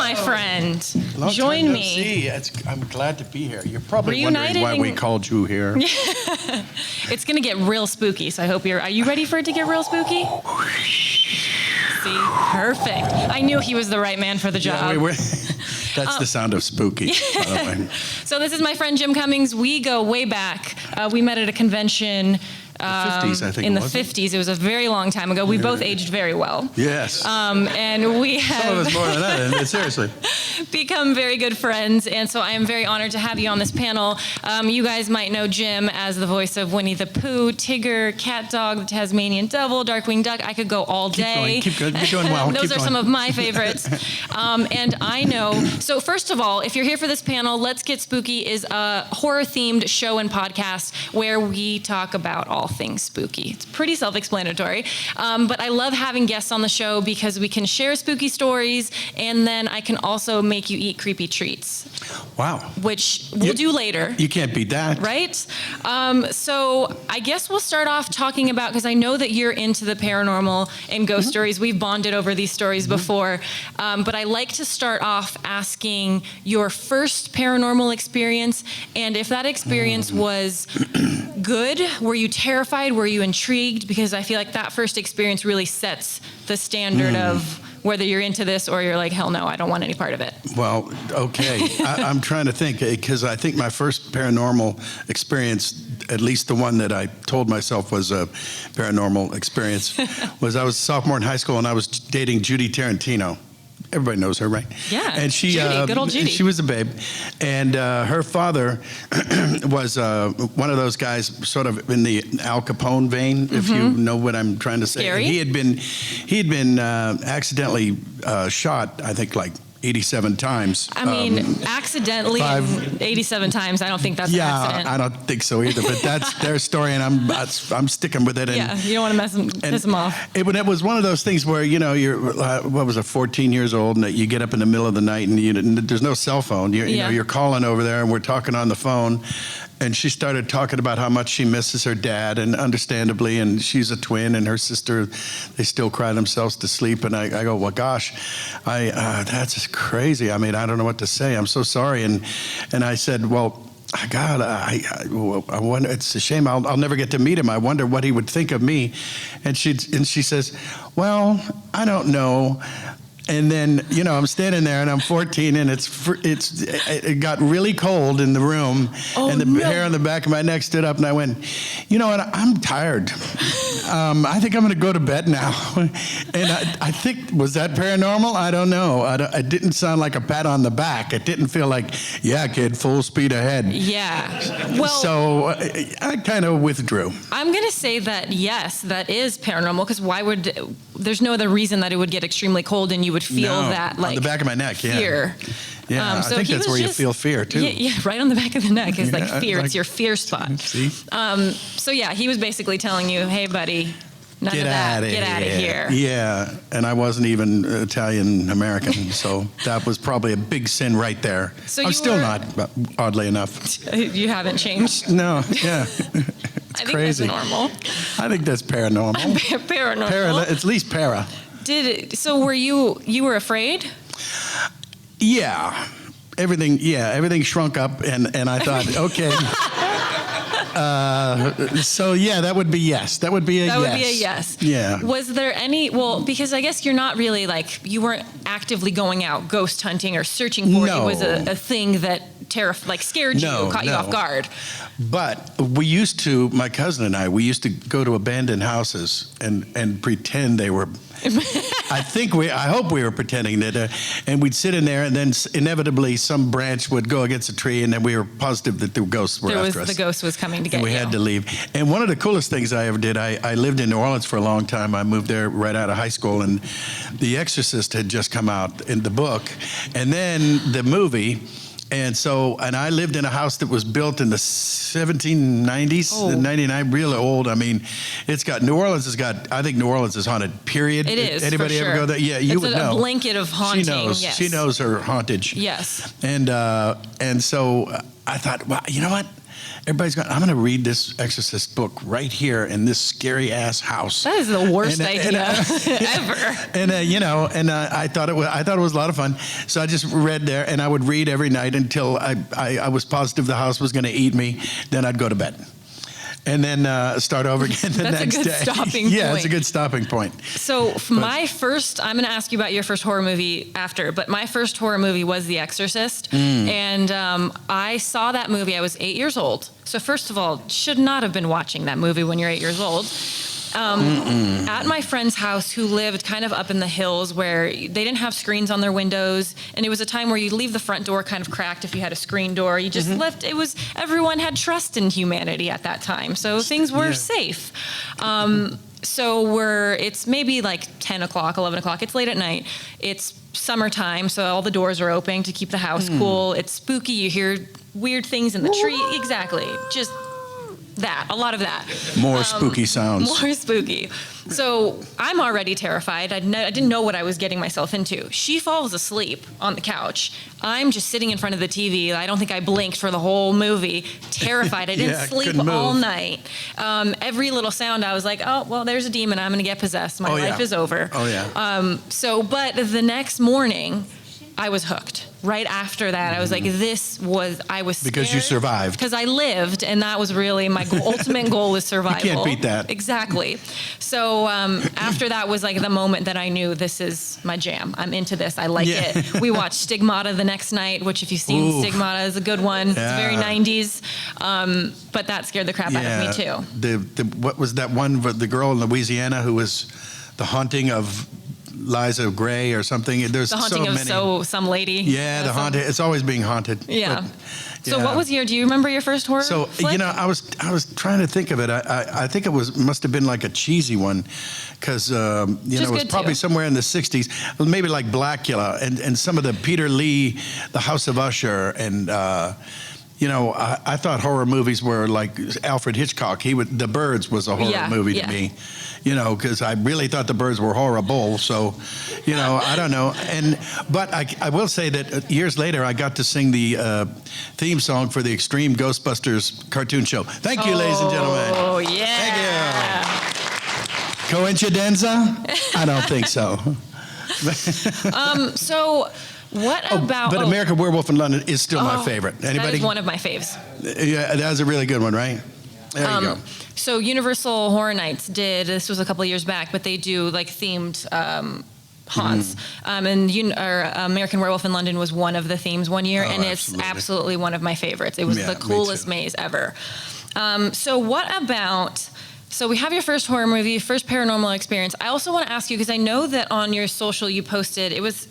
my friend. Long Join time no me. see. I'm glad to be here. You're probably Reuniting. wondering why we called you here. It's going to get real spooky, so I hope are you ready for it to get real spooky? See? Perfect. I knew he was the right man for the job. Yeah, that's the sound of spooky, by the way. So this is my friend Jim Cummings. We go way back. We met at a convention. The 50s, I think in it the was. 50s. It was a very long time ago. We both aged very well. Yes. And we have Some of us more than that, seriously. become very good friends. And so I am very honored to have you on this panel. You guys might know Jim as the voice of Winnie the Pooh, Tigger, Cat Dog, the Tasmanian Devil, Darkwing Duck. I could go all day. Keep going. You're doing well. Those are some of my favorites. And I know, so first of all, if you're here for this panel, Let's Get Spooky is a horror-themed show and podcast where we talk about all things spooky. It's pretty self-explanatory. But I love having guests on the show because we can share spooky stories, and then I can also make you eat creepy treats. Wow. Which we'll do later. You can't beat that. Right? So I guess we'll start off talking about, because I know that you're into the paranormal and ghost stories. We've bonded over these stories before. But I like to start off asking your first paranormal experience, and if that experience was good, were you terrified, were you intrigued? Because I feel like that first experience really sets the standard of whether you're into this or you're like, hell no, I don't want any part of it. Well, okay. I'm trying to think, because I think my first paranormal experience, at least the one that I told myself was a paranormal experience, was I was a sophomore in high school and I was dating Judy Tarantino. Everybody knows her, right? Yeah, and she, Judy, good old Judy. She was a babe. And her father was one of those guys sort of in the Al Capone vein, if you know what I'm trying to say. Scary. And he had been accidentally shot, I think, like 87 times. I mean, accidentally 87 times, I don't think that's an accident. I don't think so either, but that's their story, and I'm sticking with it. And, yeah, you don't want to piss them off. It was one of those things where, you're, 14 years old, and you get up in the middle of the night, and there's no cell phone. You're calling over there, and we're talking on the phone. And she started talking about how much she misses her dad, and understandably, and she's a twin, and her sister, they still cry themselves to sleep. And I go, well, gosh, that's just crazy. I mean, I don't know what to say. I'm so sorry. And I said, well, God, I wonder. It's a shame. I'll never get to meet him. I wonder what he would think of me. And she says, well, I don't know. And then, I'm standing there, and I'm 14, and it got really cold in the room, and the hair on the back of my neck stood up, and I went, you know what, I'm tired. I think I'm going to go to bed now. And I think, was that paranormal? I don't know. It didn't sound like a pat on the back. It didn't feel like, yeah, kid, full speed ahead. Yeah. Well, so I kind of withdrew. I'm going to say that, yes, that is paranormal, because there's no other reason that it would get extremely cold and you would feel that, like, on the back of my neck, fear. Yeah, so I think that's where you feel fear, too. Yeah, right on the back of the neck is like fear. It's your fear spot. See? So, yeah, he was basically telling you, hey, buddy, none of that. Get out of here. Yeah, and I wasn't even Italian-American, so that was probably a big sin right there. So I'm still not, oddly enough. You haven't changed? No, yeah. I think crazy. that's normal. I think that's paranormal. Paranormal. It's at least para. So were you were afraid? Yeah. Everything shrunk up, and I thought, okay. So yeah, that would be yes. That would be a yes. That would be a yes. Yeah. Was there any, because I guess you're not really you weren't actively going out ghost hunting or searching for it. It was a thing that scared you, caught you off guard. But my cousin and I used to go to abandoned houses and pretend they were, I hope we were pretending that, and we'd sit in there, and then inevitably some branch would go against a tree, and then we were positive that the ghosts were after us. The ghost was coming to get you. And we had to leave. And one of the coolest things I ever did, I lived in New Orleans for a long time. I moved there right out of high school, and The Exorcist had just come out in the book, and then the movie. And I lived in a house that was built in the 1790s, 99, really old. I mean, I think New Orleans is haunted, period. It is, Anybody for sure. ever go there? Yeah, you would know. It's a blanket of haunting. Yes. She knows her hauntage. Yes. And so I thought, well, you know what? everybody's going, I'm going to read this Exorcist book right here in this scary ass house. That is the worst idea ever. And I thought it was a lot of fun. So I just read there, and I would read every night until I was positive the house was going to eat me. Then I'd go to bed. And then start over again the next day. That's a good stopping point. Yeah, it's a good stopping point. So I'm going to ask you about your first horror movie after, but my first horror movie was The Exorcist. And I saw that movie, I was 8 years old. So first of all, should not have been watching that movie when you're 8 years old. At my friend's house, who lived kind of up in the hills where they didn't have screens on their windows, and it was a time where you leave the front door kind of cracked if you had a screen door. You just left. Everyone had trust in humanity at that time, so things were safe. It's maybe like 10 o'clock, 11 o'clock. It's late at night. It's summertime, so all the doors are open to keep the house cool. It's spooky. You hear weird things in the tree. Exactly. Just a lot of that. More spooky sounds. More spooky. So I'm already terrified. I didn't know what I was getting myself into. She falls asleep on the couch. I'm just sitting in front of the TV. I don't think I blinked for the whole movie. Terrified. I didn't sleep all night. Every little sound, I was like, oh, well, there's a demon. I'm going to get possessed. My life is over. Oh, yeah. But the next morning, I was hooked. Right after that, I was like, I was scared. Because you survived. Because I lived, and that was really my ultimate goal was survival. You can't beat that. Exactly. So after that was like the moment that I knew this is my jam. I'm into this. I like it. We watched Stigmata the next night, which if you've seen Stigmata is a good one. Yeah. It's very 90s. But that scared the crap out of me too. What was that one, the girl in Louisiana who was the haunting of Liza Gray or something? There's the haunting of some lady. Yeah, the haunted. It's always being haunted. Yeah. So what was do you remember your first horror flick? I was trying to think of it. I think it must have been like a cheesy one, because it was probably somewhere in the 60s, maybe like Blackula and some of the Peter Lee, The House of Usher, and I thought horror movies were like Alfred Hitchcock. The Birds was a horror movie to me, because I really thought The Birds were horrible. So, I don't know. But I will say that years later, I got to sing the theme song for the Extreme Ghostbusters cartoon show. Thank you, ladies and gentlemen. Oh, yeah. Thank you. Coincidenza? I don't think so. What about... But American Werewolf in London is still my favorite. Anybody? That is one of my faves. Yeah, that was a really good one, right? There you go. So Universal Horror Nights this was a couple of years back, but they do like themed haunts. And American Werewolf in London was one of the themes one year, and it's absolutely one of my favorites. It was the coolest maze ever. So we have your first horror movie, first paranormal experience. I also want to ask you, because I know that on your social you posted, it was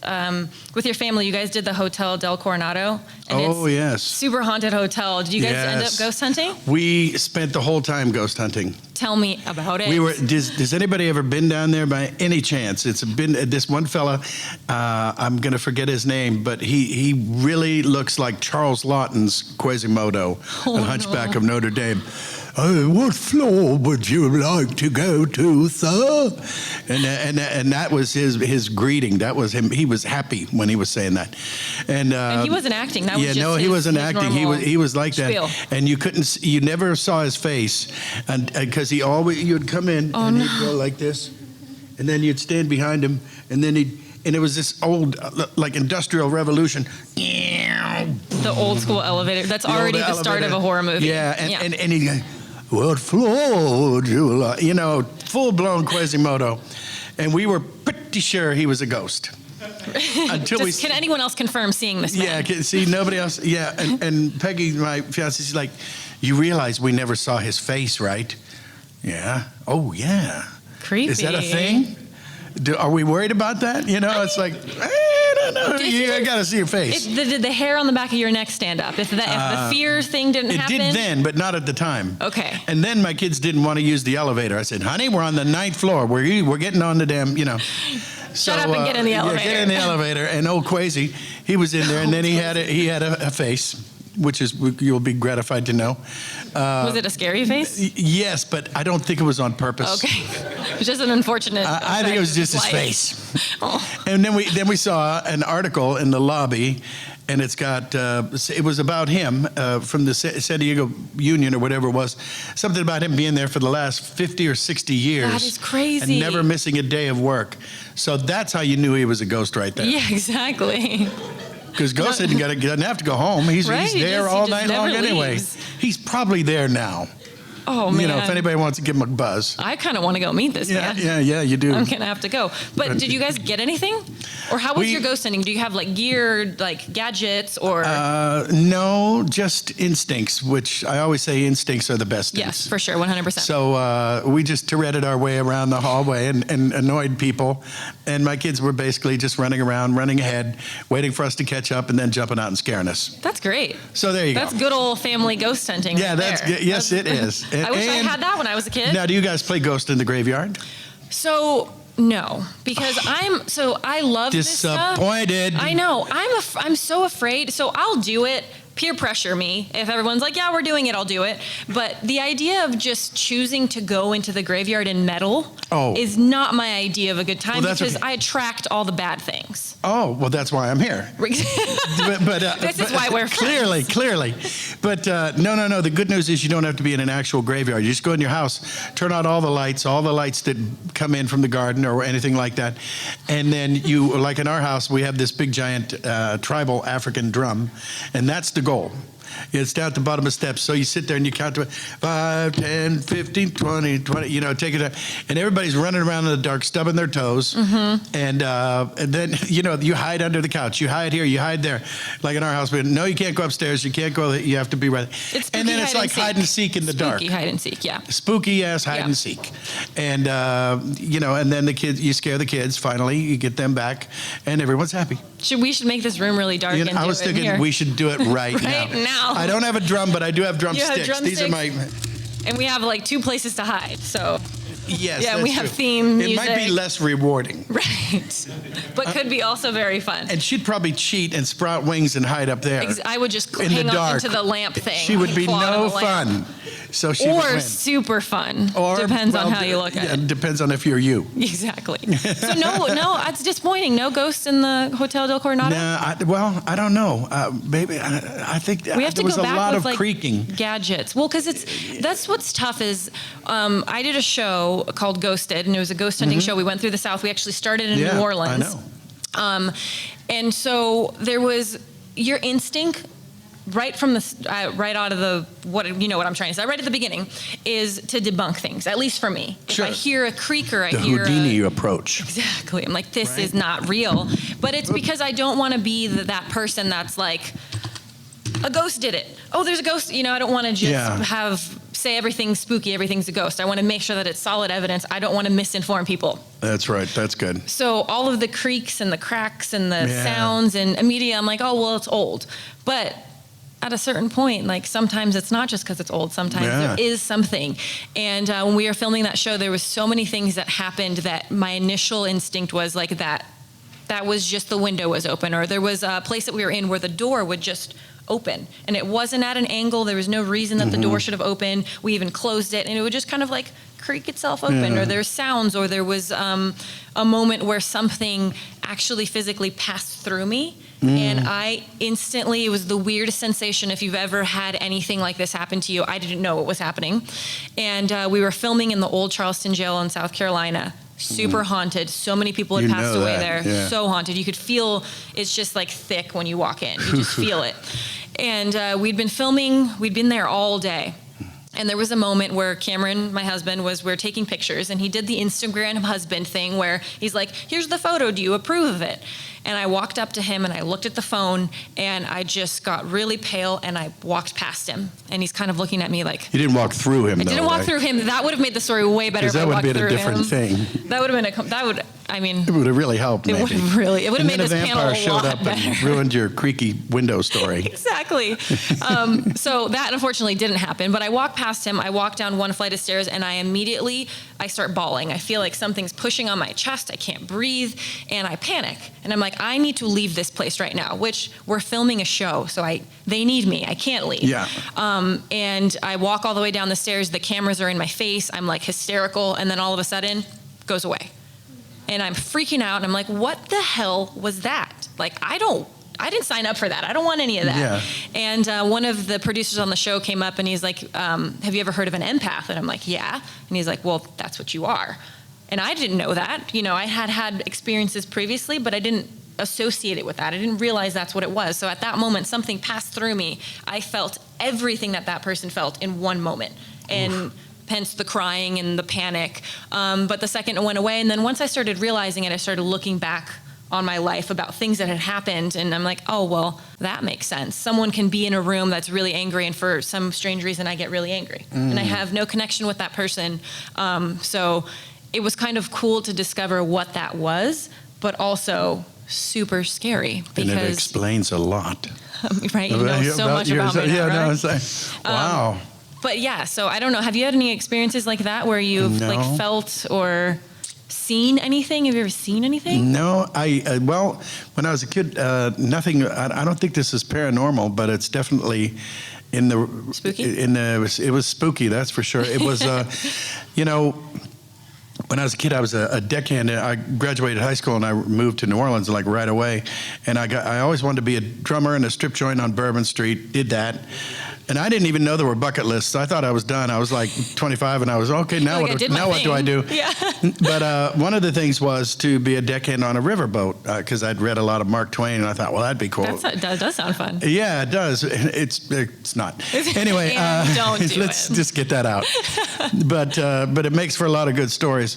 with your family, you guys did the Hotel del Coronado. And yes. Super haunted hotel. Did you guys end up ghost hunting? We spent the whole time ghost hunting. Tell me about it. Has anybody ever been down there by any chance? It's been this one fella, I'm going to forget his name, but he really looks like Charles Laughton's Quasimodo and Hunchback of Notre Dame. Oh, what floor would you like to go to, sir? And that was his greeting. That was him. He was happy when he was saying that. And he wasn't acting. That was just he wasn't acting. He was like spiel. that. And you never saw his face, and because you'd come in and he'd go like this, and then you'd stand behind him, and then and it was this old, like Industrial Revolution. The old school elevator. That's already the start of a horror movie. Yeah, and he'd go, what floor would you like? Full-blown Quasimodo. And we were pretty sure he was a ghost. Can anyone else confirm seeing this man? Yeah, see, nobody else. Yeah, and Peggy, my fiancée, she's like, you realize we never saw his face, right? Yeah. Oh, yeah. Creepy. Is that a thing? Are we worried about that? It's like, I don't know. I got to see your face. Did the hair on the back of your neck stand up? If the fear thing didn't happen? It did then, but not at the time. Okay. And then my kids didn't want to use the elevator. I said, honey, we're on the 9th floor. We're getting on the damn, Shut up and get in the elevator. Get in the elevator. And old Quasi, he was in there, and then he had a face, which is, you'll be gratified to know. Was it a scary face? Yes, but I don't think it was on purpose. Okay. It was just an unfortunate I think it was just his face. Oh. And then we saw an article in the lobby, and it's got, it was about him from the San Diego Union or whatever it was, something about him being there for the last 50 or 60 years. That is crazy. And never missing a day of work. So that's how you knew he was a ghost right there. Yeah, exactly. Because ghost doesn't have to go home. He's Right, there all night long never anyway. leaves. He's probably there now. Oh, man. You know, if anybody wants to give him a buzz. I kind of want to go meet this man. Yeah, you do. I'm going to have to go. But did you guys get anything? Or how was your ghost hunting? Do you have like gear, like gadgets or? No, just instincts, which I always say instincts are the best. Yes, for sure, 100%. So we just Touretted our way around the hallway and annoyed people. And my kids were basically just running around, running ahead, waiting for us to catch up and then jumping out and scaring us. That's great. So there you go. That's good old family ghost hunting. Yeah, right that's there. good. Yes, it is. I wish I had that when I was a kid. Now, do you guys play Ghost in the Graveyard? So no, because I love this stuff. Disappointed. I know. I'm so afraid. So I'll do it. Peer pressure me. If everyone's like, yeah, we're doing it, I'll do it. But the idea of just choosing to go into the graveyard in metal is not my idea of a good time, because I attract all the bad things. Oh, well, that's why I'm here. but this is why we're friends. Clearly. But no. The good news is you don't have to be in an actual graveyard. You just go in your house, turn out all the lights that come in from the garden or anything like that. And then you, like in our house, we have this big giant tribal African drum. And that's the goal. It's down at the bottom of steps. So you sit there and you count to 5, 10, 15, 20, take it. And everybody's running around in the dark, stubbing their toes. Mm-hmm. And then, you hide under the couch. You hide here, you hide there. Like in our house, but no, you can't go upstairs. You can't go, you have to be right. And then it's like hide and seek in the dark. Spooky hide and seek, yeah. Spooky ass hide and seek. And, and then the kids, you scare the kids, finally, you get them back, and everyone's happy. We should make this room really dark and I was thinking we should do it right now. I don't have a drum, but I do have drumsticks. These are my... And we have like 2 places to hide, so... Yes, yeah, we have theme music. It might be less rewarding. Right. But could be also very fun. And she'd probably cheat and sprout wings and hide up there. I would just hang on into the lamp thing. She would be no fun. So she would win. Super fun. Depends on how you look at it. Depends on if you're you. Exactly. So no, it's disappointing. No ghosts in the Hotel del Coronado? No, I don't know. Maybe, I think we have to there was go a back lot with, of creaking. Gadgets. Well, because that's what's tough is I did a show called Ghosted, and it was a ghost hunting show. We went through the South. We actually started in New Orleans. I know. And so there was your instinct right from the right out of the what I'm trying to say right at the beginning is to debunk things, at least for me. Sure. If I hear a creak or I the hear Houdini approach. Exactly. I'm like, this is not real. But it's because I don't want to be that person that's like, a ghost did it. Oh, there's a ghost. I don't want to just say everything's spooky, everything's a ghost. I want to make sure that it's solid evidence. I don't want to misinform people. That's right. That's good. So all of the creaks and the cracks and the sounds, and immediately I'm like, oh, well, it's old. But at a certain point, like sometimes it's not just because it's old. Sometimes there is something. And when we were filming that show, there was so many things that happened that my initial instinct was like that was just the window was open, or there was a place that we were in where the door would just open, and it wasn't at an angle. There was no reason that the door should have opened. We even closed it, and it would just kind of like creak itself open, or there's sounds, or there was a moment where something actually physically passed through me. And I instantly, it was the weirdest sensation. If you've ever had anything like this happen to you, I didn't know what was happening. And we were filming in the old Charleston jail in South Carolina. Super haunted. So many people had passed away there. Yeah. So haunted. You could feel it's just like thick when you walk in. You just feel it. And we'd been filming. We'd been there all day. And there was a moment where Cameron, my husband, we're taking pictures, and he did the Instagram husband thing where he's like, here's the photo, do you approve of it? And I walked up to him and I looked at the phone, and I just got really pale, and I walked past him, and he's kind of looking at me like... You didn't walk through him, I didn't walk through him. That would have made the story way better if I walked through him. That would have been a different thing. That would have been it would have really helped, maybe. It would have made this panel a lot better. Showed up and ruined your creaky window story. Exactly. So that unfortunately didn't happen, but I walked past him. I walked down one flight of stairs, and I start bawling. I feel like something's pushing on my chest. I can't breathe, and I panic. And I'm like, I need to leave this place right now, which we're filming a show, so they need me. I can't leave. Yeah. And I walk all the way down the stairs. The cameras are in my face. I'm like hysterical, and then all of a sudden, goes away. And I'm freaking out, and I'm like, what the hell was that? Like, I don't I didn't sign up for that. I don't want any of that. Yeah. And one of the producers on the show came up and he's like, have you ever heard of an empath? And I'm like, yeah. And he's like, well, that's what you are. And I didn't know that. You know, I had experiences previously, but I didn't associate it with that. I didn't realize that's what it was. So at that moment, something passed through me. I felt everything that person felt in one moment. And hence the crying and the panic. But the second it went away, and then once I started realizing it, I started looking back on my life about things that had happened, and I'm like, oh, well, that makes sense. Someone can be in a room that's really angry, and for some strange reason, I get really angry. And I have no connection with that person. So it was kind of cool to discover what that was, but also super scary. Because, and it explains a lot. Right, you know so much about me now, right? No, it's like, wow. But yeah, so I don't know. Have you had any experiences like that where you've like felt or seen anything? Have you ever seen anything? No, well, when I was a kid, nothing. I don't think this is paranormal, but it's definitely in the spooky. It was spooky. That's for sure. It was, you know. When I was a kid, I was a deckhand. I graduated high school and I moved to New Orleans like right away. And I always wanted to be a drummer in a strip joint on Bourbon Street. Did that. And I didn't even know there were bucket lists. I thought I was done. I was like 25 and I was, okay, now what do I do? Yeah. But one of the things was to be a deckhand on a riverboat because I'd read a lot of Mark Twain and I thought, well, that'd be cool. That does sound fun. Yeah, it does. It's not. Anyway, let's just get that out. But it makes for a lot of good stories.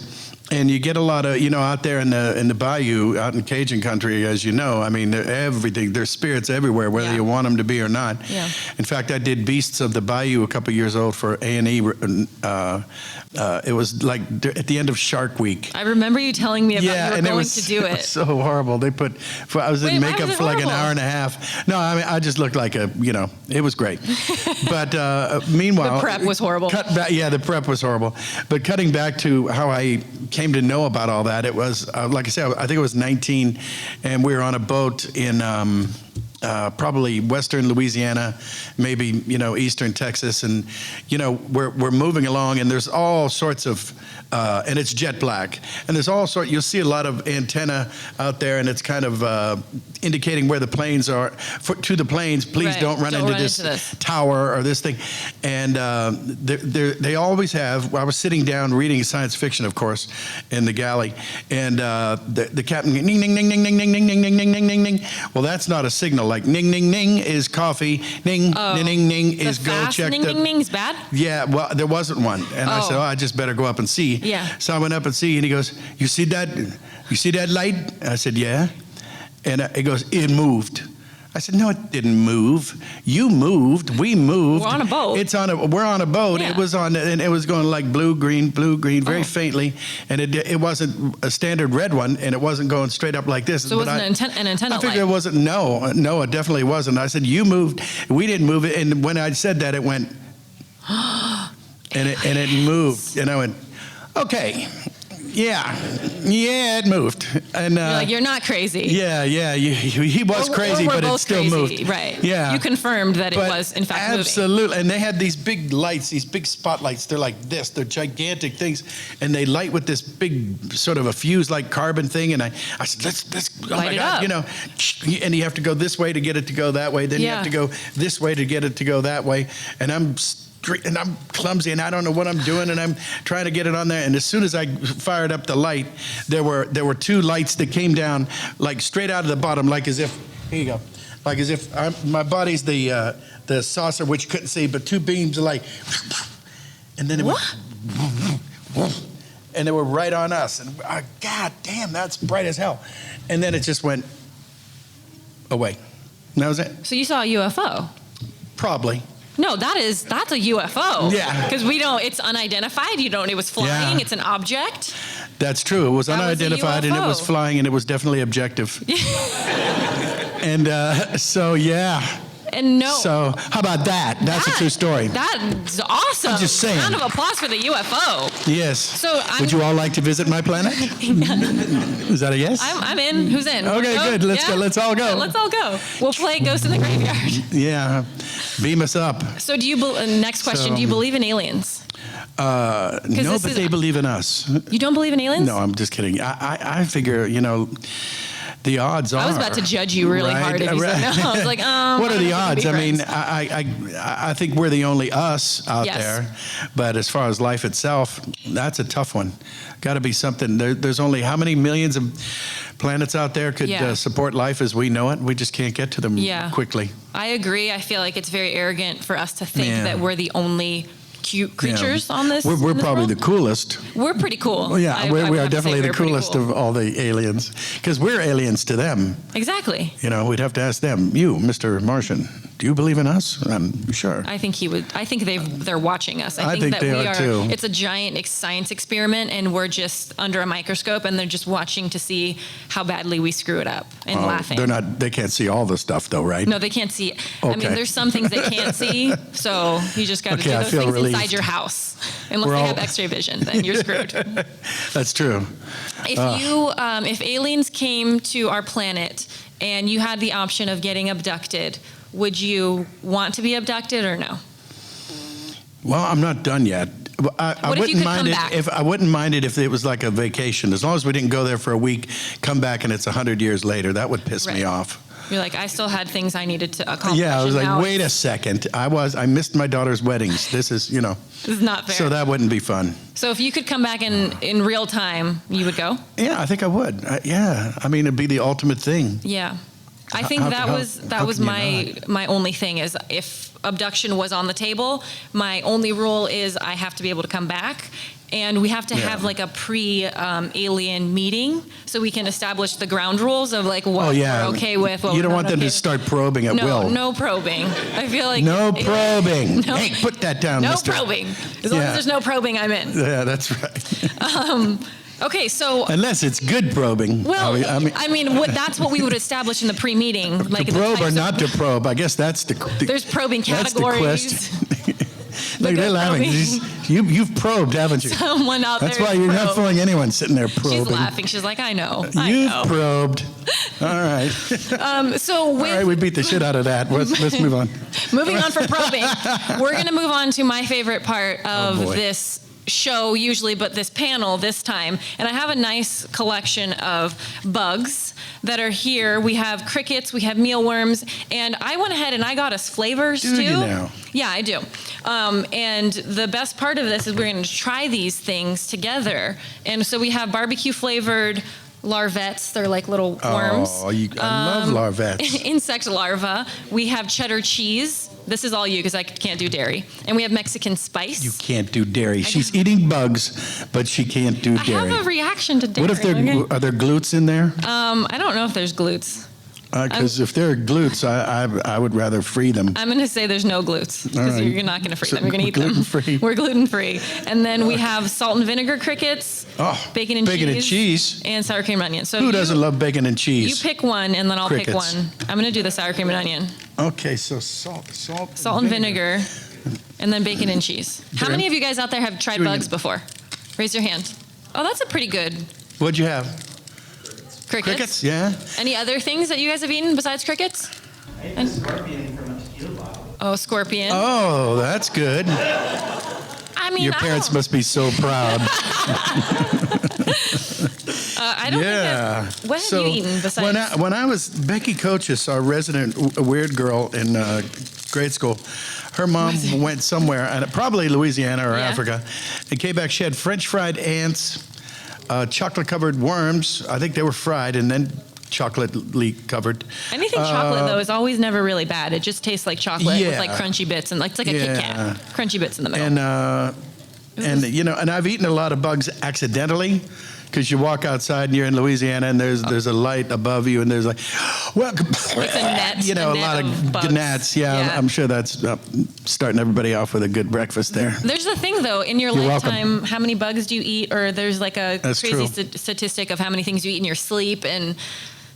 And you get a lot of, out there in the bayou, out in Cajun country, as you know, I mean, everything, there's spirits everywhere, whether you want them to be or not. Yeah. In fact, I did Beasts of the Bayou a couple years old for A&E. It was like at the end of Shark Week. I remember you telling me about you were going to do it. It was so horrible. I was in makeup for like an hour and a half. No, I mean, I just looked like it was great. But meanwhile. The prep was horrible. The prep was horrible. But cutting back to how I came to know about all that, it was, like I said, I think it was 19, and we were on a boat in probably western Louisiana, maybe, eastern Texas, and, we're moving along, and there's all sorts of, and it's jet black, and there's all sorts, you'll see a lot of antenna out there, and it's kind of indicating where the planes are. To the planes, please don't run into this tower or this thing. And they always have, I was sitting down reading science fiction, of course, in the galley, and the captain, ning, ning, ning, ning, ning, ning, ning, ning, ning, ning, ning, ning. Well, that's not a signal. Like ning, ning, ning is coffee, ning, ning, ning, ning is go check ning, ning, ning is bad? Yeah, well, there wasn't one. And I said, I just better go up and see. Yeah. So I went up and see, and he goes, you see that light? And I said, yeah. And he goes, it moved. I said, no, it didn't move. You moved. We moved. We're on a boat. We're on a boat. Yeah. It was and it was going like blue, green, very faintly. And it wasn't a standard red one, and it wasn't going straight up like this. So it wasn't an antenna I figured it wasn't. No, it definitely wasn't. I said, you moved. We didn't move it. And when I said that, it went, and it moved. And I went, okay. Yeah, it moved. And you're like, you're not crazy. Yeah, he was crazy, but it still moved. Right. Yeah. You confirmed that it was, in fact, absolutely. moving. And they had these big lights, these big spotlights. They're like this. They're gigantic things. And they light with this big sort of a fuse-like carbon thing. And I said, let's light it up. And you have to go this way to get it to go that way. Then you have to go this way to get it to go that way. And I'm clumsy, and I don't know what I'm doing, and I'm trying to get it on there. And as soon as I fired up the light, there were two lights that came down like straight out of the bottom, like as if, here you go, like as if my body's the saucer, which you couldn't see, but two beams of light, and then it went, and they were right on us, and God damn, that's bright as hell. And then it just went away. And that was it. So you saw a UFO? Probably. No, that's a UFO. Yeah. Because it's unidentified. It was flying. Yeah. It's an object. That's true. It was unidentified, and it was flying, and it was definitely objective. And so, yeah. And no. So how about that? That's a true story. That's awesome. I'm just saying. Round of applause for the UFO. Yes. So would you all like to visit my planet? Is that a yes? I'm in. Who's in? Okay, good. Let's go. Let's all go. Yeah, let's all go. We'll play Ghost in the Graveyard. Yeah. Beam us up. So next question, do you believe in aliens? No, but they believe in us. You don't believe in aliens? No, I'm just kidding. I figure, the odds are. I was about to judge you really hard if you said no. I was like, what are the odds? I mean, friends. I think we're the only us out Yes. there. But as far as life itself, that's a tough one. Got to be something. There's only how many millions of planets out there could support life as we know it? We just can't get to them quickly. I agree. I feel like it's very arrogant for us to think that we're the only cute creatures on this. We're probably world. the coolest. We're pretty cool. Well, yeah, I we would are have to say definitely the we're pretty coolest cool. of all the aliens because we're aliens to them. Exactly. You know, we'd have to ask them. You, Mr. Martian, do you believe in us? I'm sure. I think he would. I think they're watching us. I think that they we are too. It's a giant science experiment, and we're just under a microscope, and they're just watching to see how badly we screw it up and laughing. They can't see all the stuff though, right? No, they can't see. I mean, Okay. there's some things they can't see, so you just got to do I those feel things relieved. inside your house. Unless they have X-ray vision, then you're screwed. That's true. If aliens came to our planet and you had the option of getting abducted, would you want to be abducted or no? Well, I'm not done yet. I What if you wouldn't could mind come it back? if I wouldn't mind it if it was like a vacation. As long as we didn't go there for a week, come back and it's 100 years later. That would piss me Right. off. You're like, I still had things I needed to accomplish. Yeah, I was and like, now wait a second. I missed my daughter's weddings. This is, This is not fair. so that wouldn't be fun. So if you could come back in real time, you would go? Yeah, I think I would. Yeah, I mean, it'd be the ultimate thing. Yeah. I think How that can was you my only thing is if abduction was on the table, my only rule is I have to be able to come back. And we have to have like a pre-alien meeting so we can establish the ground rules of like what we're okay with. What You we're don't not want them okay to with. start probing at will. No probing. I feel like No probing. No. Hey, put that down, No mister. probing. As long as there's no probing, I'm in. Yeah, that's right. Okay, so Unless it's good probing. well, I mean, that's what we would establish in the pre-meeting, like to the probe types or of- not to probe. I guess that's the There's probing that's the categories. question. The Look, they're good laughing. probing. You've probed, haven't you? Someone out That's there. why you're not probed. fooling anyone sitting there probing. She's laughing. She's like, I know. You've probed. All right. So with All right, we beat the shit out of that. Let's move on. moving on from probing, we're going to move on to my favorite part of boy. this show usually, but this panel this time. And I have a nice collection of bugs that are here. We have crickets, we have mealworms, and I went ahead and I got us flavors Do too. you now? Yeah, I do. And the best part of this is we're going to try these things together. And so we have barbecue flavored larvettes. They're like little worms. Oh, I love larvettes. Insect larva. We have cheddar cheese. This is all you because I can't do dairy. And we have Mexican spice. You can't do dairy. She's eating bugs, but she can't do I dairy. have a reaction to dairy. What if are there glutes in there? I don't know if there's glutes. Because if there are glutes, I would rather free them. I'm going to say there's no glutes All because right. you're not going to free So them. You're going to eat them. gluten-free. We're gluten free. And then we have salt and vinegar crickets, bacon and cheese, and sour cream and onion. So Who doesn't love bacon and You cheese? pick one, and then I'll pick Crickets. one. I'm going to do the sour cream and onion. Okay, so salt Salt and vinegar, and then bacon and cheese. How many of you guys out there have tried Doing bugs it. before? Raise your hand. Oh, that's a pretty good What'd you have? crickets. Crickets, yeah. Any other things that you guys have eaten besides crickets? I ate a scorpion from a tequila bottle. Oh, scorpion. Oh, that's good. I mean, Your parents must be so proud. I don't Yeah. think that, what have you eaten besides? When I was Becky Coaches, our resident weird girl in grade school, her mom went somewhere, and probably Louisiana or Yeah. Africa, and came back. She had French fried ants, chocolate-covered worms. I think they were fried and then chocolately covered. Anything chocolate, though, is always never really bad. It just tastes like chocolate with Yeah. like crunchy bits, and like, it's like a Kit Yeah. Kat. Crunchy bits in the middle. And you know, and I've eaten a lot of bugs accidentally. Because you walk outside and you're in Louisiana and there's a light above you and there's like, welcome. It's a net. You know, a net lot of bugs. gnats. Yeah, I'm sure that's starting everybody off with a good breakfast there. There's the thing, though, in your You're lifetime, welcome. how many bugs do you eat? Or there's like a That's crazy true. statistic of how many things you eat in your sleep. And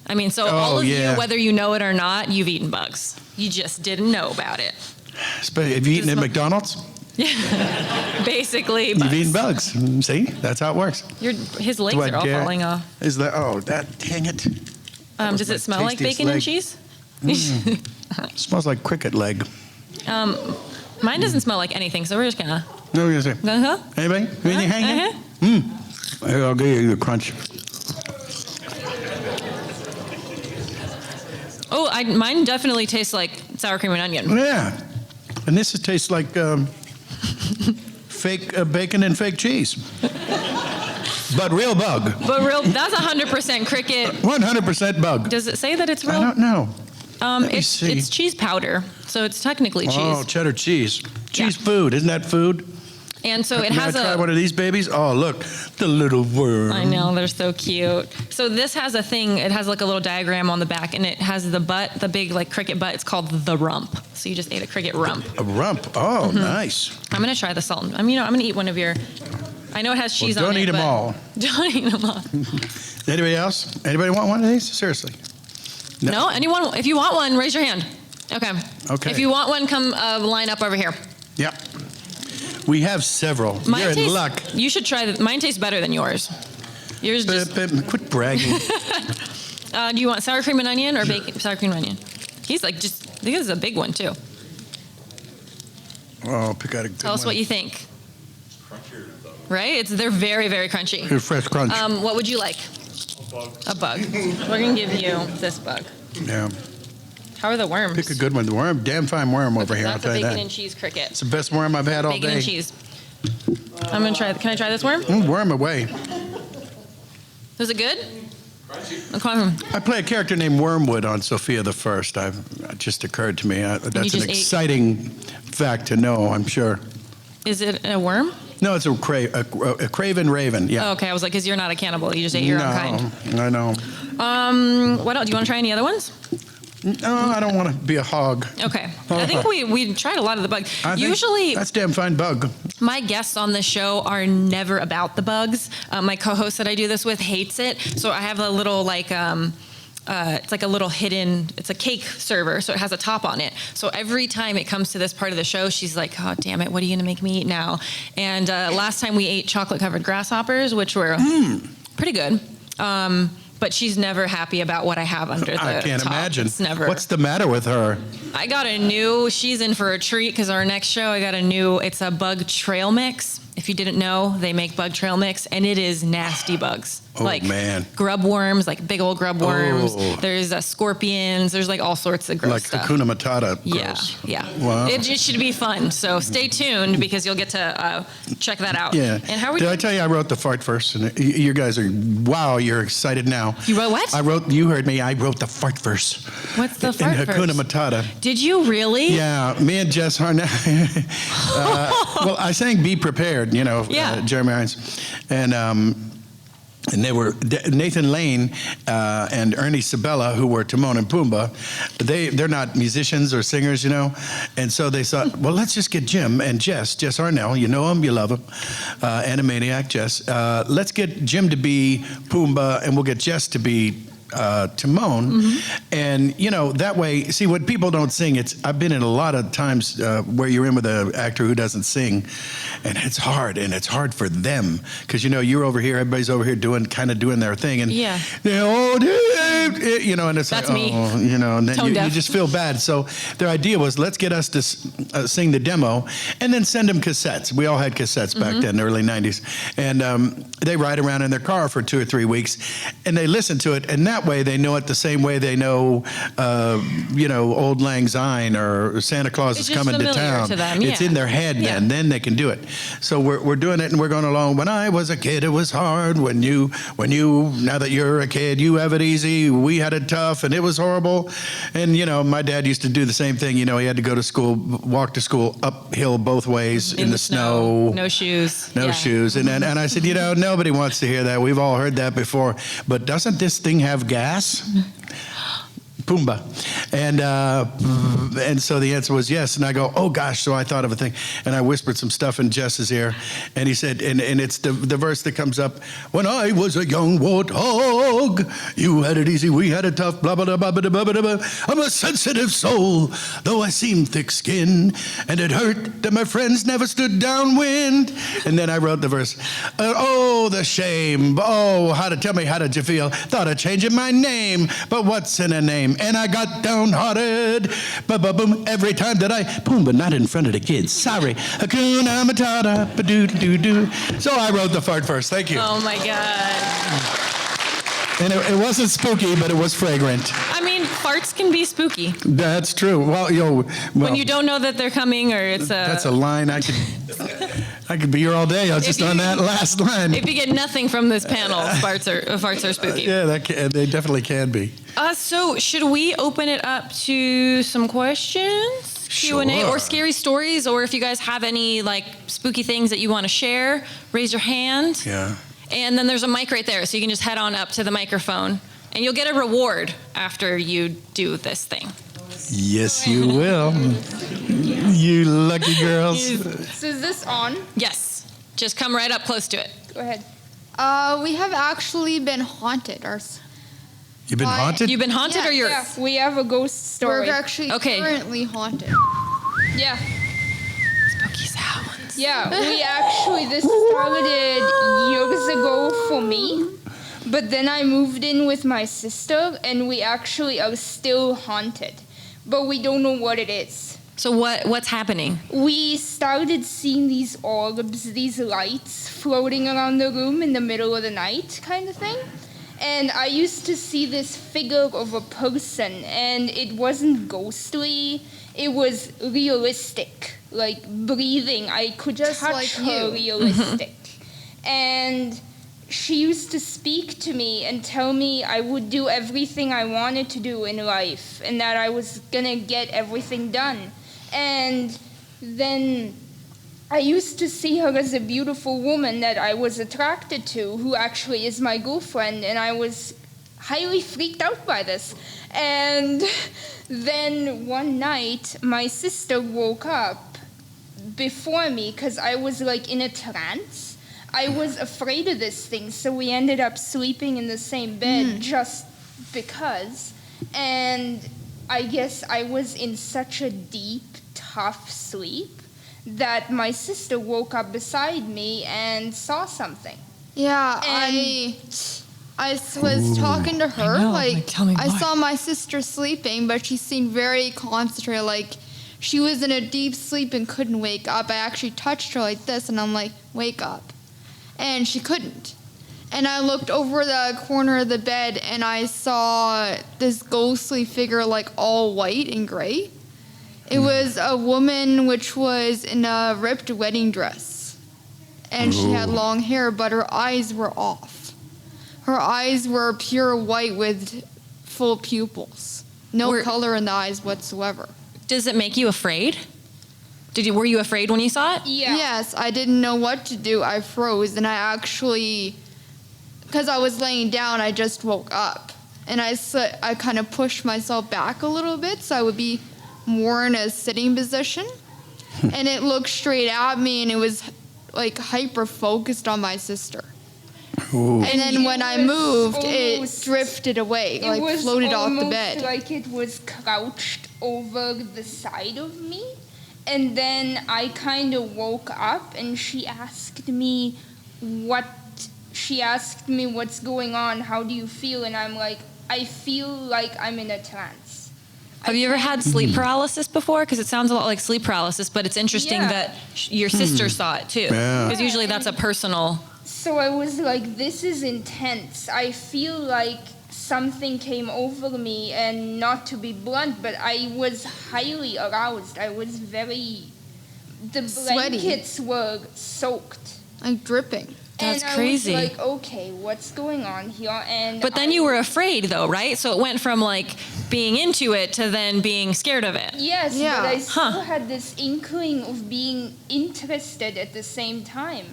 I mean, so all of yeah. you, whether you know it or not, you've eaten bugs. You just didn't know about it. Have you eaten at McDonald's? Basically, You've bugs. eaten bugs. See, that's how it works. His legs Do I are all dare? falling off. Is that? Oh, that dang it! Does was my it smell like tastiest bacon and leg. cheese? Smells like cricket leg. Mine doesn't smell like anything, so we're just gonna. No, you're gonna say. Uh-huh. Anybody? Anything hanging? Uh-huh. Here, I'll give you the crunch. mine definitely tastes like sour cream and onion. Yeah. And this tastes like fake bacon and fake cheese. But real bug. That's 100% cricket. 100% bug. Does it say that it's real? I don't know. It's cheese powder, so it's technically cheese. Oh, cheddar cheese. Cheese food. Isn't that food? And so it Can has I try one of these babies? Oh, look, the little worm. I know, they're so cute. So this has a thing, it has like a little diagram on the back, and it has the butt, the big like cricket butt. It's called the rump. So you just ate a cricket rump. A rump. Oh, nice. I'm going to try the salt. I'm going to eat one of your, I know it has cheese on it. Don't eat them all. Don't eat them all. Anybody else? Anybody want one of these? Seriously. No? Anyone? If you want one, raise your hand. Okay. If you want one, come line up over here. Yep. We have several. You're in luck. You should try mine tastes better than yours. Yours just... Quit bragging. Do you want sour cream and onion or bacon? Sour cream and onion. He's like I think this is a big one too. Oh, pick out a good Tell us one. what you think. Right? They're very, very crunchy. Good fresh crunch. What would you like? A bug. We're going to give you this bug. Yeah. How are the worms? Pick a good one. The worm, damn fine worm over here. I'll That's tell a you bacon that. and cheese cricket. It's the best worm I've had all day. Bacon and cheese. I'm going to try. Can I try this worm? Worm away. Was it good? I play a character named Wormwood on Sophia the First. It just occurred to me. That's an exciting fact to know, I'm sure. Is it a worm? No, it's a craven raven. Yeah. Oh, okay. I was like, because you're not a cannibal. You just ate your own kind. I know. What else? Do you want to try any other ones? No, I don't want to be a hog. Okay. I think we tried a lot of the bugs. Usually, that's damn fine bug. My guests on the show are never about the bugs. My co-host that I do this with hates it. So I have a little it's like a little hidden, it's a cake server, so it has a top on it. So every time it comes to this part of the show, she's like, oh, damn it, what are you going to make me eat now? And last time we ate chocolate-covered grasshoppers, which were pretty good. But she's never happy about what I have under the top. I can't imagine. It's never. What's the matter with her? I got she's in for a treat because our next show, it's a bug trail mix. If you didn't know, they make bug trail mix, and it is nasty bugs. Oh, man. Grub worms, like big old grub worms. Oh. There's scorpions. There's like all sorts of gross stuff. Like Hakuna Matata. Yeah. Wow. It should be fun. So stay tuned because you'll get to check that out. Yeah. And how are we Did I tell you I wrote the fart verse? And you guys are, wow, you're excited now. You wrote what? You heard me, I wrote the fart verse. What's the fart verse? In Hakuna Matata. Did you really? Yeah, me and Jess Harnett. Well, I sang Be Prepared, Jeremy Irons. And they were Nathan Lane and Ernie Sabella, who were Timon and Pumbaa. They're not musicians or singers, And so they thought, well, let's just get Jim and Jess Harnell. You know him, you love him, Animaniac Jess. Let's get Jim to be Pumbaa, and we'll get Jess to be Timon. And that way, see, what people don't sing, I've been in a lot of times where you're in with an actor who doesn't sing, and it's hard for them because you're over here, everybody's over here doing their thing, and and it's that's like, me. And then you just feel bad. So their idea was, let's get us to sing the demo and then send them cassettes. We all had cassettes back then, early 90s, and they ride around in their car for 2 or 3 weeks, and they listen to it, and that way they know it the same way they know, Old Lang Syne or Santa Claus is coming to town. To them, yeah. It's in their head, and then they can do it. So we're doing it, and we're going along. When I was a kid, it was hard. When you now that you're a kid, you have it easy. We had it tough, and it was horrible. And my dad used to do the same thing. He had to go to school, walk to school uphill both ways in the snow. No shoes. No shoes. And I said, nobody wants to hear that. We've all heard that before. But doesn't this thing have gas? Pumbaa. And so the answer was yes. And I go, oh gosh. So I thought of a thing, and I whispered some stuff in Jess's ear, and he said, and it's the verse that comes up, when I was a young warthog, you had it easy, we had it tough, blah, blah, blah, blah, blah, blah, blah. I'm a sensitive soul, though I seem thick-skinned, and it hurt that my friends never stood downwind. And then I wrote the verse, oh, the shame, oh, how did you feel? Thought of changing my name, but what's in a name? And I got downhearted, boom, every time that boom, but not in front of the kids. Sorry. Hakuna Matata, ba-doo-doo-doo. So I wrote the fart verse. Thank you. Oh, my God. And it wasn't spooky, but it was fragrant. I mean, farts can be spooky. That's true. Well, When you don't know that they're coming, or it's a... That's a line I could be here all day. I was just on that last line. If you get nothing from this panel, farts are spooky. Yeah, they definitely can be. So should we open it up to some questions? Sure. Q&A or scary stories, or if you guys have any like spooky things that you want to share, raise your hand. Yeah. And then there's a mic right there, so you can just head on up to the microphone, and you'll get a reward after you do this thing. Yes, you will. You lucky girls. So is this on? Yes. Just come right up close to it. Go ahead. We have actually been haunted. You've been haunted? You've been haunted, Yeah, or you're... Yeah, we have a ghost story. We're actually Okay. currently haunted. Yeah. Spooky sounds. Yeah, this started years ago for me, but then I moved in with my sister, and we actually are still haunted, but we don't know what it is. So what's happening? We started seeing these orbs, these lights floating around the room in the middle of the night kind of thing. And I used to see this figure of a person, and it wasn't ghostly, it was realistic, like breathing. I could Just touch like her you. realistic. And she used to speak to me and tell me I would do everything I wanted to do in life, and that I was gonna get everything done. And then I used to see her as a beautiful woman that I was attracted to, who actually is my girlfriend, and I was highly freaked out by this. And then one night, my sister woke up before me because I was like in a trance. I was afraid of this thing, so we ended up sleeping in the same bed just because. And I guess I was in such a deep, tough sleep that my sister woke up beside me and saw something. Yeah, And- I was talking to her. know, like, tell me I more. saw my sister sleeping, but she seemed very concentrated. Like she was in a deep sleep and couldn't wake up. I actually touched her like this, and I'm like, "Wake up," and she couldn't. And I looked over the corner of the bed, and I saw this ghostly figure, like all white and gray. It was a woman which was in a ripped wedding dress. And she had long hair, but her eyes were off. Her eyes were pure white with full pupils. No color in the eyes whatsoever. Does it make you afraid? Were you afraid when you saw it? Yeah. Yes, I didn't know what to do. I froze, and I actually, because I was laying down, I just woke up. And I kind of pushed myself back a little bit so I would be more in a sitting position. And it looked straight at me, and it was like hyper focused on my sister. Ooh. And then when I moved, it almost- drifted away, It like was floated off the almost bed. like it was crouched over the side of me. And then I kind of woke up, and she asked me what's going on, how do you feel? And I'm like, I feel like I'm in a trance. Have you ever had sleep paralysis before? Because it sounds a lot like sleep paralysis, but it's interesting Yeah. that your sister saw it too. Yeah. Because usually that's a personal... So I was like, this is intense. I feel like something came over me, and not to be blunt, but I was highly aroused. I was the Sweaty. blankets were soaked. Like dripping. That's and crazy. I was like, okay, what's going on here? And But then you were afraid though, right? So it went from like being into it to then being scared of it. Yes, Yeah. but I still Huh. had this inkling of being interested at the same time.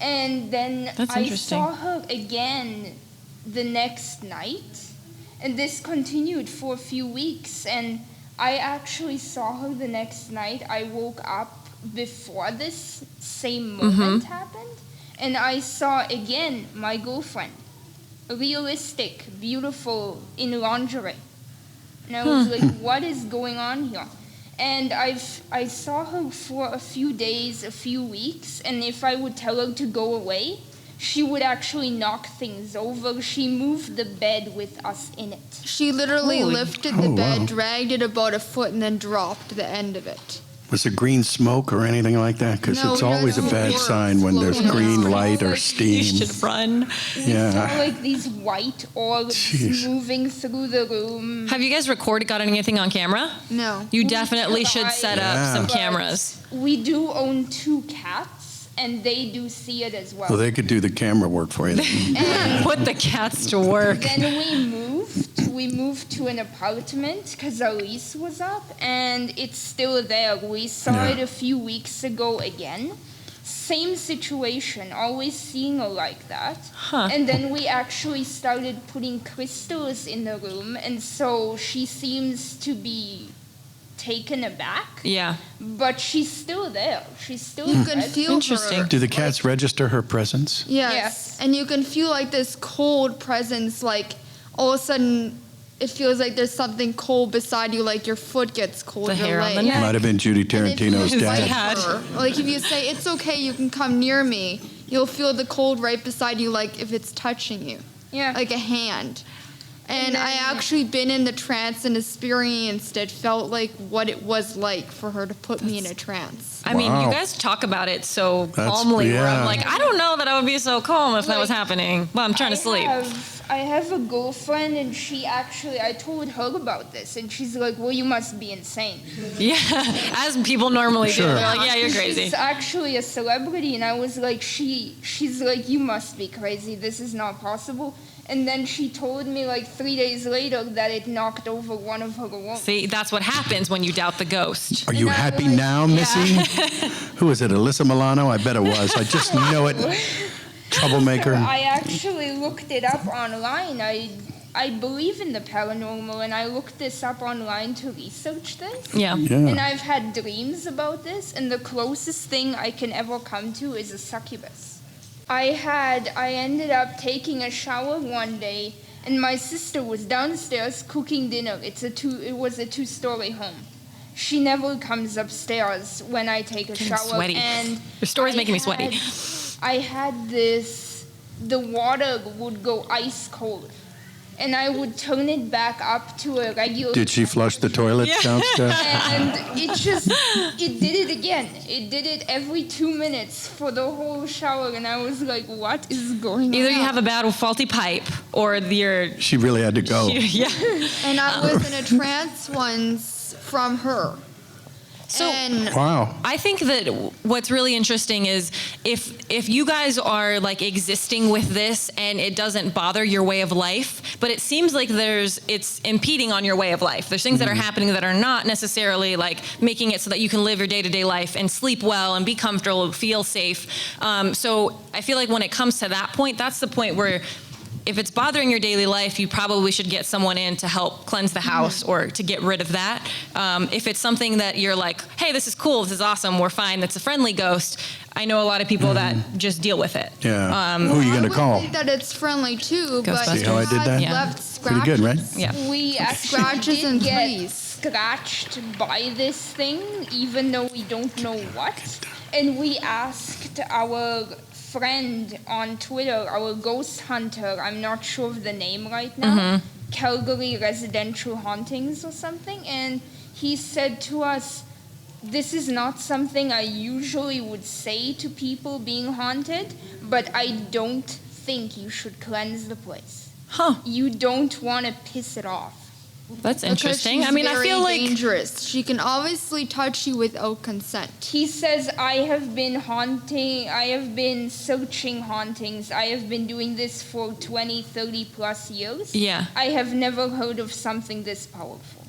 And then That's I interesting. saw her again the next night. And this continued for a few weeks. And I actually saw her the next night. I woke up before this same moment happened. And I saw again my girlfriend. Realistic, beautiful, in lingerie. And I was like, what is going on here? And I saw her for a few days, a few weeks, and if I would tell her to go away, she would actually knock things over. She moved the bed with us in it. She literally Holy- lifted the Oh, bed, wow. dragged it about a foot, and then dropped the end of it. Was there green smoke or anything like that? Because No, it's we always a just bad were sign when there's floating green around. light or You steam. You should run. We Yeah. saw like these white orbs Jeez. moving through the room. Have you guys got anything on camera? No. You We definitely should tried, set up Yeah. some but cameras. We do own 2 cats, and they do see it as well. Well, they could do the camera work for you. then. And Put the cats to work. then we moved to an apartment because our lease was up, and it's still there. We saw Yeah. it a few weeks ago again. Same situation, always seeing her like that. Huh. And then we actually started putting crystals in the room, and so she seems to be taken aback, Yeah. but she's still there. She's still You can present. feel Interesting. her. Do the cats register her presence? Yes. Yes. And you can feel like this cold presence, like all of a sudden it feels like there's something cold beside you, like your foot gets cold. The your hair on the leg. neck. Might have been Judy And if you Tarantino's invite dad. her, like if you say, it's okay, you can come near me, you'll feel the cold right beside you, like if it's touching you, Yeah. like a hand. And I then- actually been in the trance and experienced it, felt like what it was like for her to put me in a trance. I mean, you Wow. guys talk about it so That's- calmly. Where I'm yeah. like, I don't know that I would be so calm if that was Like, happening. Well, I'm trying to sleep. I have a girlfriend, and I told her about this, and she's like, well, you must be insane. Yeah, as people normally Sure. do. They're like, yeah, you're crazy. She's actually a celebrity, and I was like, she's like, you must be crazy. This is not possible. And then she told me like 3 days later that it knocked over one of her alarms. See, that's what happens when you doubt the ghost. Are you And I happy was- now, Missy? Who was it, Alyssa Milano? I bet it was. I just know it. Troublemaker. I actually looked it up online. I believe in the paranormal, and I looked this up online to research this. Yeah. And Yeah. I've had dreams about this, and the closest thing I can ever come to is a succubus. I ended up taking a shower one day, and my sister was downstairs cooking dinner. It was a 2-story home. She never comes upstairs when I take a Getting shower. sweaty. And Your story's making me sweaty. I had this, the water would go ice cold, and I would turn it back up to a regular. Did she flush the toilet Yeah. downstairs? And it did it again. It did it every 2 minutes for the whole shower, and I was like, what is going on? Either you have a bad faulty pipe, or you're. She really had to go. Yeah. And I was in a trance once from her. So- and Wow. I think that what's really interesting is if you guys are like existing with this and it doesn't bother your way of life, but it seems like it's impeding on your way of life. There's things that are happening that are not necessarily like making it so that you can live your day-to-day life and sleep well and be comfortable, feel safe. So I feel like when it comes to that point, that's the point where if it's bothering your daily life, you probably should get someone in to help cleanse the house or to get rid of that. If it's something that you're like, hey, this is cool, this is awesome, we're fine, that's a friendly ghost, I know a lot of people that just deal with it. Yeah. Who are you I going to would call? think that it's friendly too, but Ghostbusters. See how I did that? Yeah. left Pretty good, right? scratches. Yeah. We actually Scratches did and get fleas. scratched by this thing, even though we don't know what. And we asked our friend on Twitter, our ghost hunter, I'm not sure of the name right now, Calgary Residential Hauntings or something, and he said to us, this is not something I usually would say to people being haunted, but I don't think you should cleanse the place. Huh, You don't want to piss it off. that's interesting. Because I mean, she's I feel very like dangerous. She can obviously touch you without consent. He says, I have been searching hauntings. I have been doing this for 20, 30 plus years. Yeah. I have never heard of something this powerful.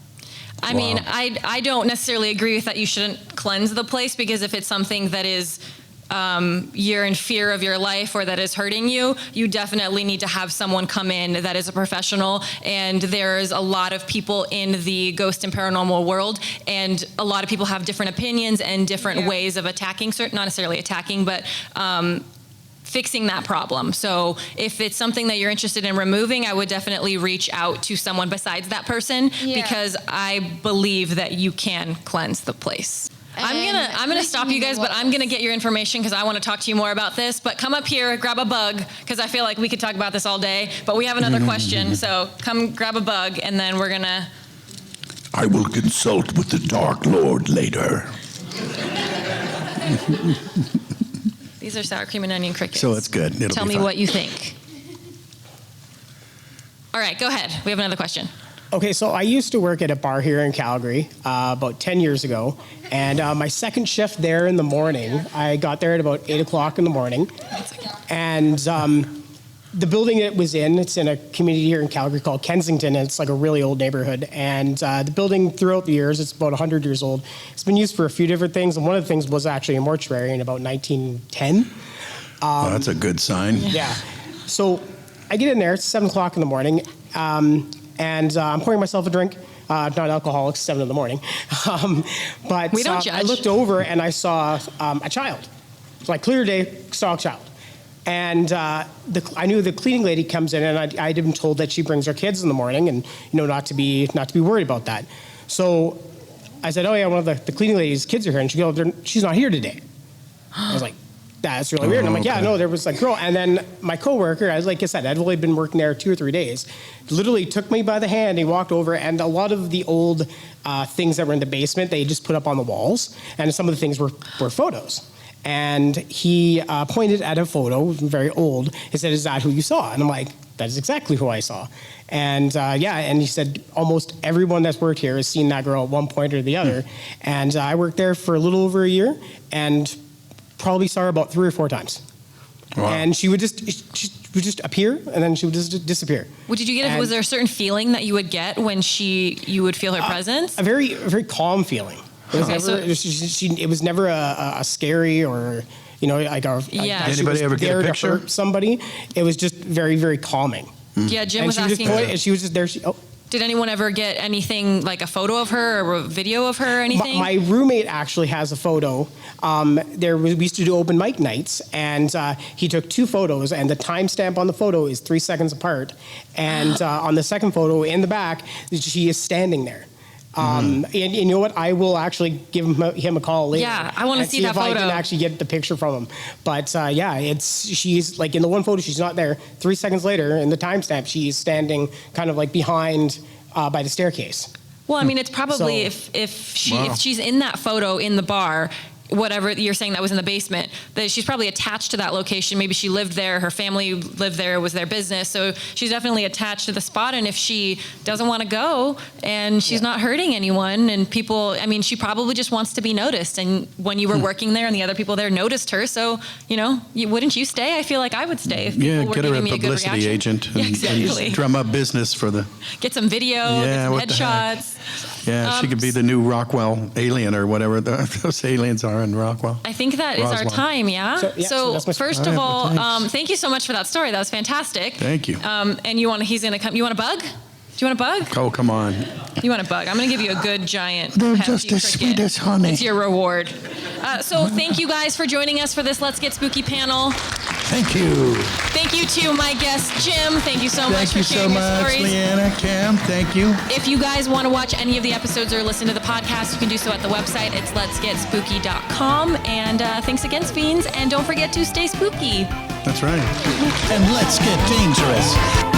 I mean, I don't necessarily agree with that you shouldn't cleanse the place, because if it's something that is you're in fear of your life or that is hurting you, you definitely need to have someone come in that is a professional. And there's a lot of people in the ghost and paranormal world, and a lot of people have different opinions and different ways of attacking, not necessarily attacking, but fixing that problem. So if it's something that you're interested in removing, I would definitely reach out to someone besides that person, because I believe that you can cleanse the place. I'm gonna stop you guys, but I'm gonna get your information because I want to talk to you more about this. But come up here, grab a bug, because I feel like we could talk about this all day. But we have another question, so come grab a bug, and then we're gonna. I will consult with the Dark Lord later. These are sour cream and onion crickets. So it's good. It'll Tell be me fine. what you think. All right, go ahead. We have another question. Okay, so I used to work at a bar here in Calgary about 10 years ago, and my second shift there in the morning, I got there at about 8 o'clock in the morning, and the building it was in, it's in a community here in Calgary called Kensington, and it's like a really old neighborhood, and the building throughout the years, it's about 100 years old. It's been used for a few different things, and one of the things was actually a mortuary in about 1910. Oh, that's a good sign. Yeah. So I get in there, it's 7 o'clock in the morning, and I'm pouring myself a drink. Not alcoholic, 7 in the morning. But We don't judge. I looked over and I saw a child. It's like clear day, saw a child. And I knew the cleaning lady comes in, and I'd been told that she brings her kids in the morning, and not to be worried about that. So I said, "Oh yeah, one of the cleaning lady's kids are here," and she goes, "She's not here today." I was like, "That's really weird." And I'm like, "Yeah, no, there was a girl." And then my coworker, like I said, I'd only been working there 2 or 3 days, literally took me by the hand. He walked over, and a lot of the old things that were in the basement, they just put up on the walls, and some of the things were photos. And he pointed at a photo, very old. He said, "Is that who you saw?" And I'm like, "That is exactly who I saw." And and he said, almost everyone that's worked here has seen that girl at one point or the other. And I worked there for a little over a year, and probably saw her about 3 or 4 times. Wow. And she would just appear, and then she would just disappear. What did you get? Was there a certain feeling that you would get when you would feel her presence? A very calm feeling. It was never. It was never a scary or like a. Yeah. Did anybody ever get a picture? To hurt somebody? It was just very, very calming. Yeah, Jim And was she asking. she was just there. Did anyone ever get anything like a photo of her or a video of her or anything? My roommate actually has a photo. We used to do open mic nights, and he took 2 photos, and the timestamp on the photo is 3 seconds apart. And on the second photo in the back, she is standing there. And you know what? I will actually give him a call later. Yeah, I want to see that if photo. I can actually get the picture from him. But she's like in the one photo, she's not there. 3 seconds later, in the timestamp, she's standing kind of like behind by the staircase. Well, I mean, it's probably So- if she's in that photo in the bar, whatever you're saying that was in the basement, that she's probably attached to that location. Maybe she lived there, her family lived there, it was their business. So she's definitely attached to the spot. And if she doesn't want to go and she's not hurting anyone and people, I mean, she probably just wants to be noticed. And when you were working there and the other people there noticed her, so, wouldn't you stay? I feel like I would stay if people were get her giving a me a good publicity reaction. agent Yeah, and exactly. drum up business for the. Get some video, get some what the heck. headshots. Yeah, she could be the new Rockwell alien or whatever those aliens are in Rockwell. I think that is our Roswell. time, yeah? So that's my story. First of all, thanks. thank you so much for that story. That was fantastic. Thank you. And he's going to come. You want a bug? Do you want a bug? Oh, come on. You want a bug? I'm going to give you a good giant They're hefty just as cricket. sweet as honey. It's your reward. So thank you guys for joining us for this Let's Get Spooky panel. Thank you. Thank you to my guest, Jim. Thank you so much Thank for you so sharing your much, stories. Leanna, Cam. Thank you. If you guys want to watch any of the episodes or listen to the podcast, you can do so at the website. It's letsgetspooky.com. And thanks again, Fiends. And don't forget to stay spooky. That's right. And let's get dangerous.